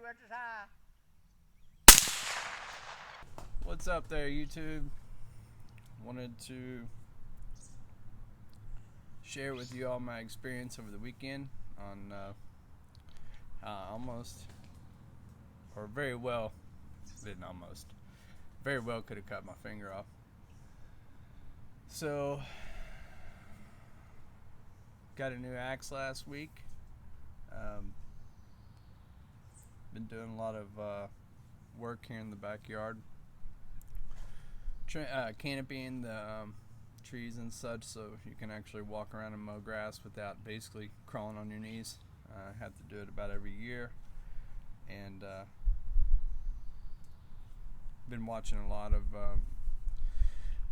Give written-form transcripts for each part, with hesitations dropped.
inches high. What's up there, YouTube? Wanted to share with you all my experience over the weekend on very well could have cut my finger off. So, got a new axe last week. Been doing a lot of work here in the backyard, canopying the trees and such, so you can actually walk around and mow grass without basically crawling on your knees. I have to do it about every year, and been watching a lot of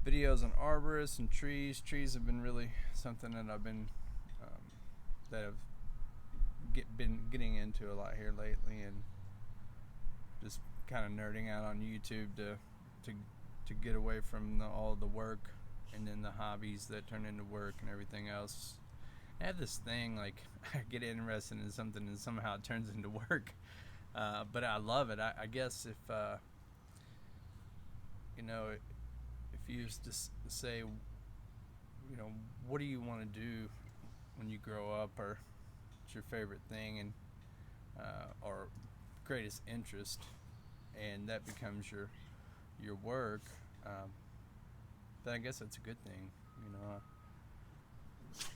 videos on arborists and trees. Trees have been really something that I've been been getting into a lot here lately, and just kind of nerding out on YouTube to get away from all the work and then the hobbies that turn into work and everything else. I have this thing, like, I get interested in something and somehow it turns into work, but I love it. I guess if you used to say, what do you want to do when you grow up, or what's your favorite thing, and or greatest interest, and that becomes your work, then I guess that's a good thing,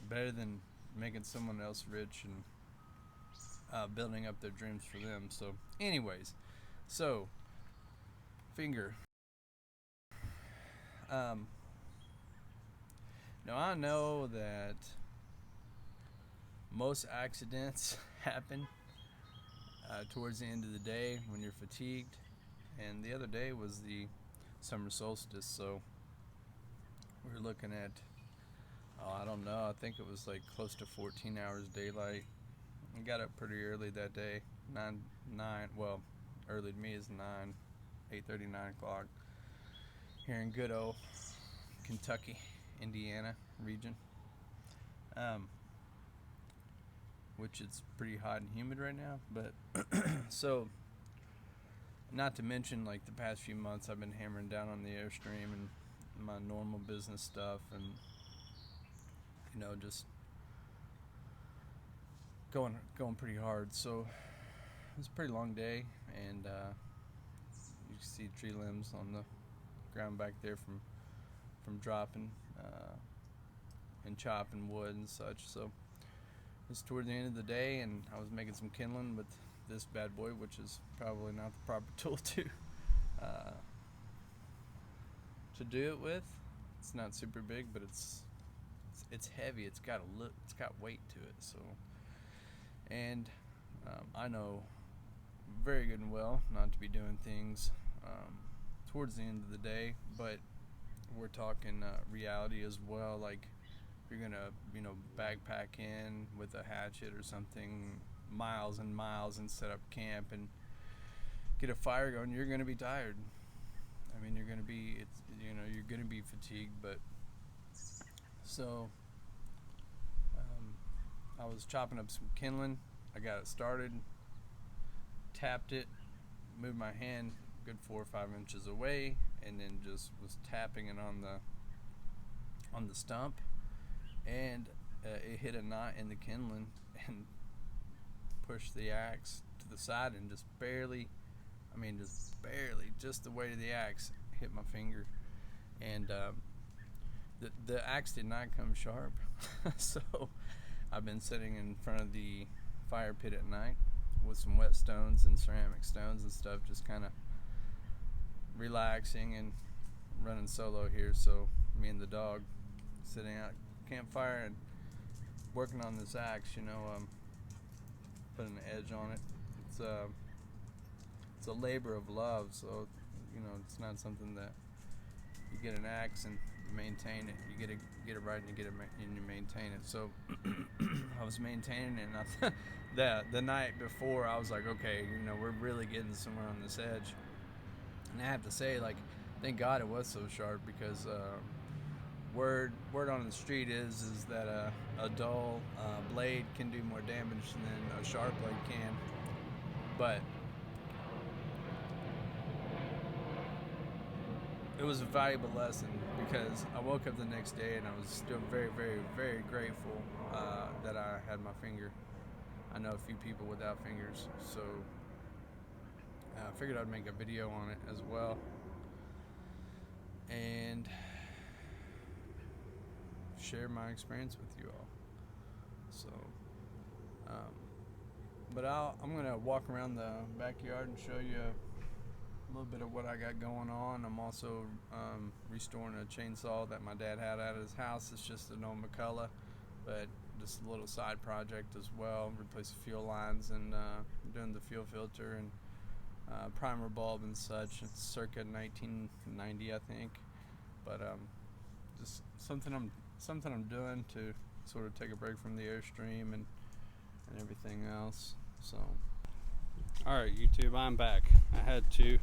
better than making someone else rich and building up their dreams for them. So anyways, finger. Now I know that most accidents happen towards the end of the day when you're fatigued, and the other day was the summer solstice, so we were looking at, I don't know, I think it was like close to 14 hours daylight. I got up pretty early that day, early to me is 8:30, 9 o'clock, here in good old Kentucky, Indiana region, which it's pretty hot and humid right now, but so, not to mention, like, the past few months I've been hammering down on the Airstream and my normal business stuff, and just going pretty hard. So it was a pretty long day, and you can see tree limbs on the ground back there from dropping and chopping wood and such. So it's toward the end of the day, and I was making some kindling with this bad boy, which is probably not the proper tool to do it with. It's not super big, but it's heavy. It's got weight to it. So, and I know very good and well not to be doing things towards the end of the day, but we're talking reality as well. Like, if you're gonna backpack in with a hatchet or something miles and miles and set up camp and get a fire going, you're gonna be tired. I mean, you're gonna be fatigued. But so I was chopping up some kindling. I got it started, tapped it, moved my hand good 4 or 5 inches away, and then just was tapping it on the stump, and it hit a knot in the kindling and pushed the axe to the side, and just barely, just the weight of the axe hit my finger, and the axe did not come sharp. So I've been sitting in front of the fire pit at night with some wet stones and ceramic stones and stuff, just kind of relaxing and running solo here. So me and the dog sitting out campfire and working on this axe, putting an edge on it. It's a labor of love, so it's not something that you get an axe and maintain it. You get it right and you maintain it. So I was maintaining it, and the night before I was like, okay, we're really getting somewhere on this edge. And I have to say, like, thank God it was so sharp, because word on the street is that a dull blade can do more damage than a sharp blade can. But it was a valuable lesson because I woke up the next day and I was still very, very, very grateful that I had my finger. I know a few people without fingers, so I figured I'd make a video on it as well and share my experience with you all. So, but I'm gonna walk around the backyard and show you a little bit of what I got going on. I'm also restoring a chainsaw that my dad had out of his house. It's just an old McCullough, but just a little side project as well. Replace the fuel lines and doing the fuel filter and primer bulb and such. It's circa 1990, I think. But just something I'm doing to sort of take a break from the Airstream and everything else. So, all right, YouTube, I'm back. I had to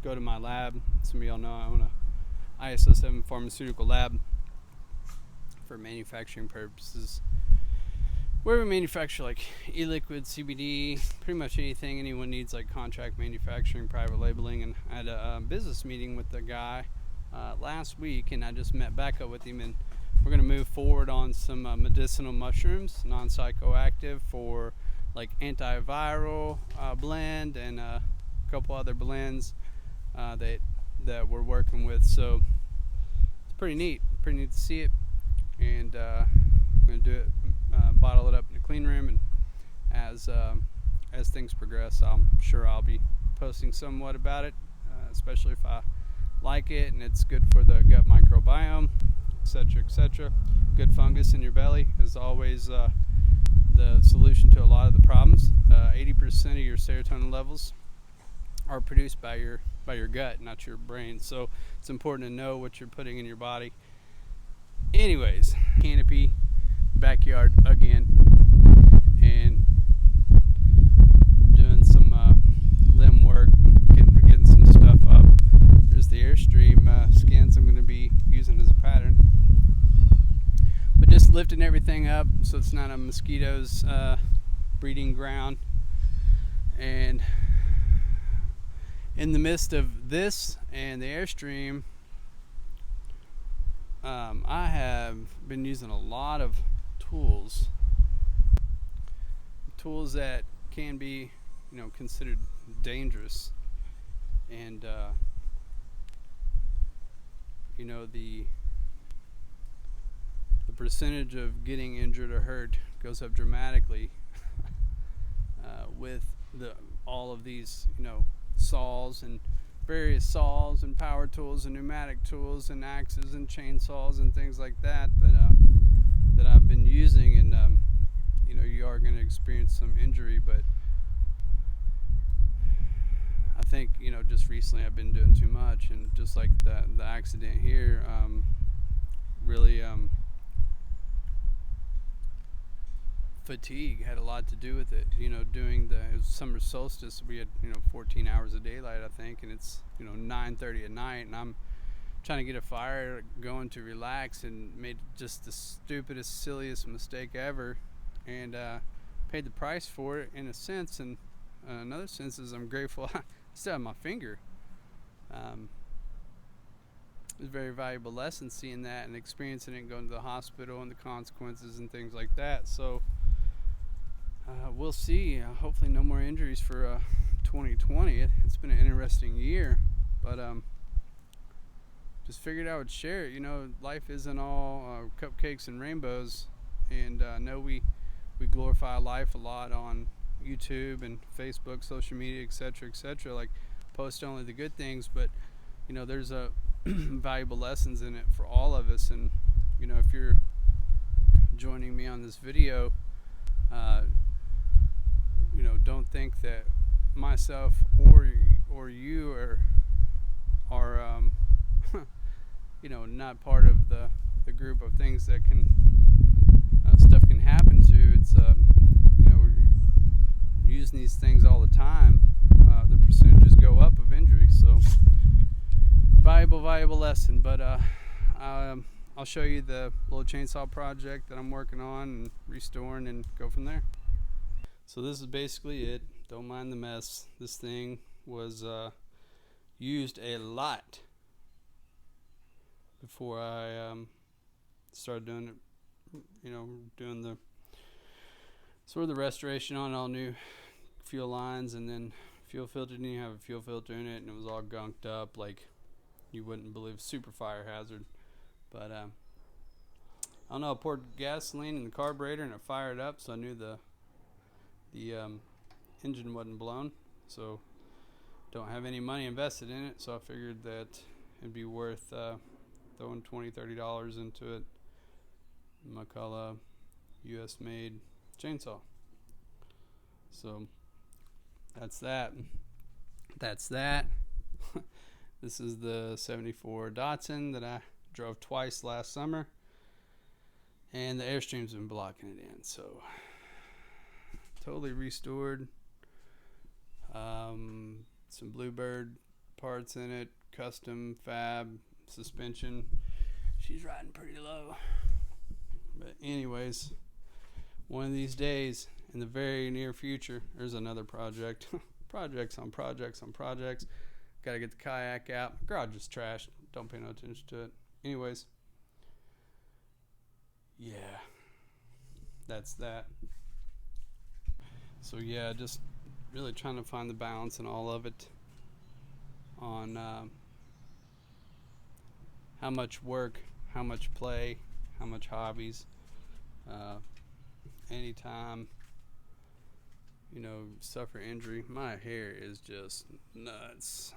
go to my lab. Some of y'all know I own a ISO 7 pharmaceutical lab for manufacturing purposes, where we manufacture like e-liquid, CBD, pretty much anything anyone needs, like contract manufacturing, private labeling. And I had a business meeting with the guy last week, and I just met back up with him, and we're going to move forward on some medicinal mushrooms, non-psychoactive, for like antiviral blend and a couple other blends that we're working with. So it's pretty neat to see it. And I'm going to do it, bottle it up in a clean room, and as things progress, I'm sure I'll be posting somewhat about it, especially if I like it and it's good for the gut microbiome, etc. Good fungus in your belly is always the solution to a lot of the problems. 80% of your serotonin levels are produced by your gut, not your brain. So it's important to know what you're putting in your body. Anyways, canopy, backyard again, and doing some limb work, getting some stuff up. There's the Airstream skins I'm going to be using as a pattern, but just lifting everything up so it's not a mosquito's breeding ground. And in the midst of this and the Airstream, I have been using a lot of tools that can be, considered dangerous, and the percentage of getting injured or hurt goes up dramatically with all of these, saws and various saws and power tools and pneumatic tools and axes and chainsaws and things like that I've been using. And you are going to experience some injury, but I think just recently I've been doing too much, and just like the accident here, really fatigue had a lot to do with it. Doing it was summer solstice, we had 14 hours of daylight, I think, and it's 9:30 at night, and I'm trying to get a fire going to relax, and made just the stupidest, silliest mistake ever, and paid the price for it in a sense. And another sense is I'm grateful I still have my finger. It was a very valuable lesson, seeing that and experiencing it, and going to the hospital and the consequences and things like that. So we'll see. Hopefully no more injuries for 2020. It's been an interesting year, but just figured I would share it. Life isn't all cupcakes and rainbows, and I know we glorify life a lot on YouTube and Facebook, social media, etc. Like, post only the good things, but there's a valuable lessons in it for all of us. And if you're joining me on this video, don't think that myself or you are not part of the group of things that can stuff can happen to. It's we're using these things all the time. The percentages go up of injury. So valuable lesson. But I'll show you the little chainsaw project that I'm working on and restoring, and go from there. So this is basically it. Don't mind the mess. This thing was used a lot before I started doing it. Doing the sort of the restoration on all new fuel lines, and then fuel filter didn't even have a fuel filter in it, and it was all gunked up like you wouldn't believe. Super fire hazard. But I don't know, I poured gasoline in the carburetor and it fired up, so I knew the engine wasn't blown. So don't have any money invested in it, so I figured that it'd be worth throwing $20-$30 into it. Makala US made chainsaw. So that's that. This is the 74 Datsun that I drove twice last summer, and the Airstream's been blocking it in, so totally restored. Some Bluebird parts in it, custom fab suspension. She's riding pretty low. But anyways, one of these days in the very near future, there's another project. Projects on projects on projects. Gotta get the kayak out. My garage is trashed. Don't pay no attention to it. Anyways, yeah, that's that. So yeah, just really trying to find the balance in all of it on how much work, how much play, how much hobbies, anytime suffer injury. My hair is just nuts.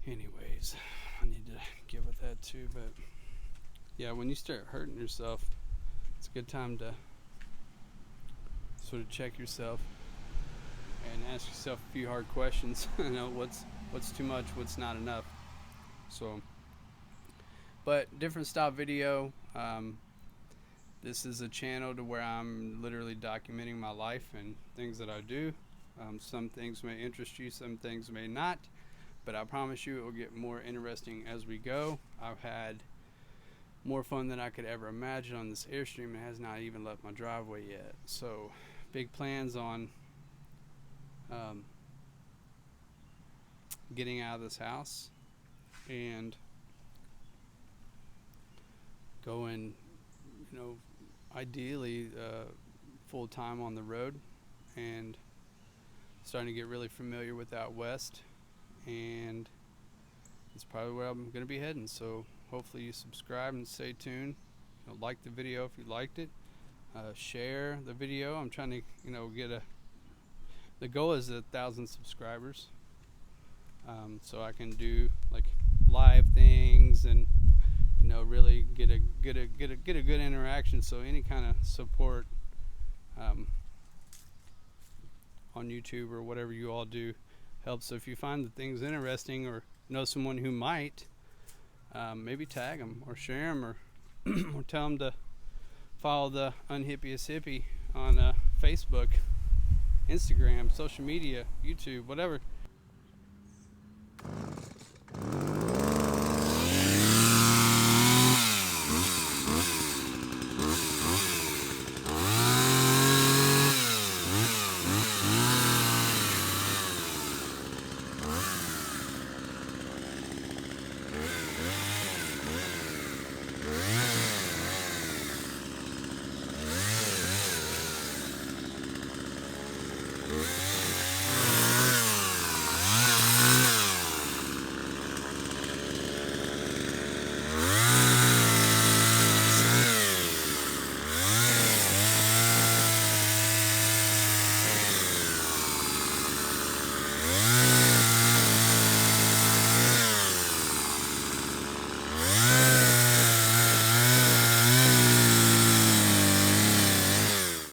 Anyways, I need to get with that too. But yeah, when you start hurting yourself, it's a good time to sort of check yourself and ask yourself a few hard questions. What's too much, what's not enough. So, but different style video. This is a channel to where I'm literally documenting my life and things that I do. Some things may interest you, some things may not, but I promise you it will get more interesting as we go. I've had more fun than I could ever imagine on this Airstream, and it has not even left my driveway yet. So big plans on getting out of this house and going, ideally full time on the road, and starting to get really familiar with out west, and it's probably where I'm going to be heading. So hopefully you subscribe and stay tuned. Like the video if you liked it. Share the video. I'm trying to get the goal is 1,000 subscribers, so I can do like live things and really get a good interaction. So any kind of support on YouTube or whatever you all do helps. So if you find the things interesting or know someone who might, maybe tag them or share them or or tell them to follow the Unhippiest Hippie on Facebook, Instagram, social media, YouTube, whatever.